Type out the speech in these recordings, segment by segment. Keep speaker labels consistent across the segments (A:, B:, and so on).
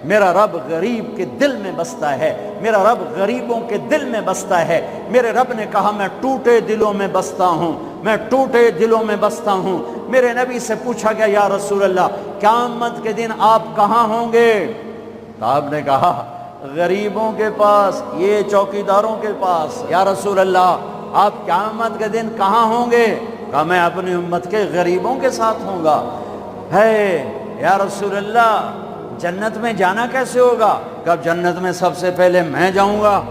A: میرا رب غریب کے دل میں بستا ہے، میرا رب غریبوں کے دل میں بستا ہے۔ میرے رب نے کہا میں ٹوٹے دلوں میں بستا ہوں، میں ٹوٹے دلوں میں بستا ہوں۔ میرے نبی سے پوچھا گیا یا رسول اللہ قیامت کے دن آپ کہاں ہوں گے؟ تو آپ نے کہا غریبوں کے پاس، یہ چوکیداروں کے پاس۔ یا رسول اللہ آپ قیامت کے دن کہاں ہوں گے؟ کہا میں اپنی امت کے غریبوں کے ساتھ ہوں گا۔ ہے یا رسول اللہ جنت میں جانا کیسے ہوگا؟ کہا جنت میں سب سے پہلے میں جاؤں گا،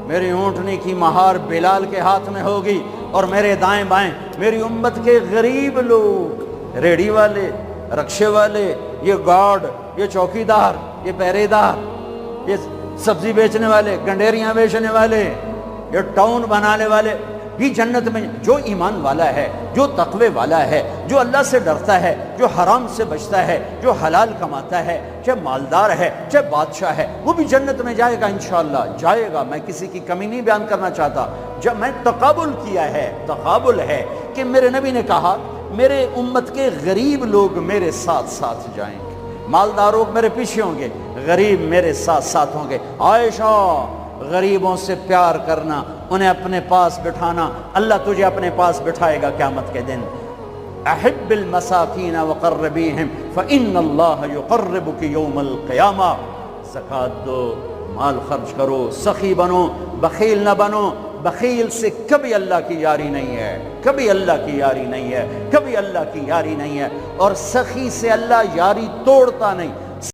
A: میری اونٹنی کی مہار بلال کے ہاتھ میں ہوگی، اور میرے دائیں بائیں میری امت کے غریب لوگ، ریڑھی والے، رکشے والے، یہ گارڈ، یہ چوکیدار، یہ پہرے دار، یہ سبزی بیچنے والے، گنڈیریاں بیچنے والے، یہ ٹاؤن بنانے والے بھی جنت میں۔ جو ایمان والا ہے، جو تقوی والا ہے، جو اللہ سے ڈرتا ہے، جو حرام سے بچتا ہے، جو حلال کماتا ہے، چاہے مالدار ہے چاہے بادشاہ ہے، وہ بھی جنت میں جائے گا انشاءاللہ، جائے گا۔ میں کسی کی کمی نہیں بیان کرنا چاہتا، جب میں تقابل کیا ہے، تقابل ہے کہ میرے نبی نے کہا میرے امت کے غریب لوگ میرے ساتھ ساتھ جائیں گے، مالدار لوگ میرے پیچھے ہوں گے، غریب میرے ساتھ ساتھ ہوں گے۔ عائشہ غریبوں سے پیار کرنا، انہیں اپنے پاس بٹھانا، اللہ تجھے اپنے پاس بٹھائے گا قیامت کے دن۔ احب المساکین وقربیہم فإن اللہ یقربک یوم القیامہ۔ زکوٰۃ دو، مال خرچ کرو، سخی بنو، بخیل نہ بنو۔ بخیل سے کبھی اللہ کی یاری نہیں ہے، کبھی اللہ کی یاری نہیں ہے، کبھی اللہ کی یاری نہیں ہے، اور سخی سے اللہ یاری توڑتا نہیں۔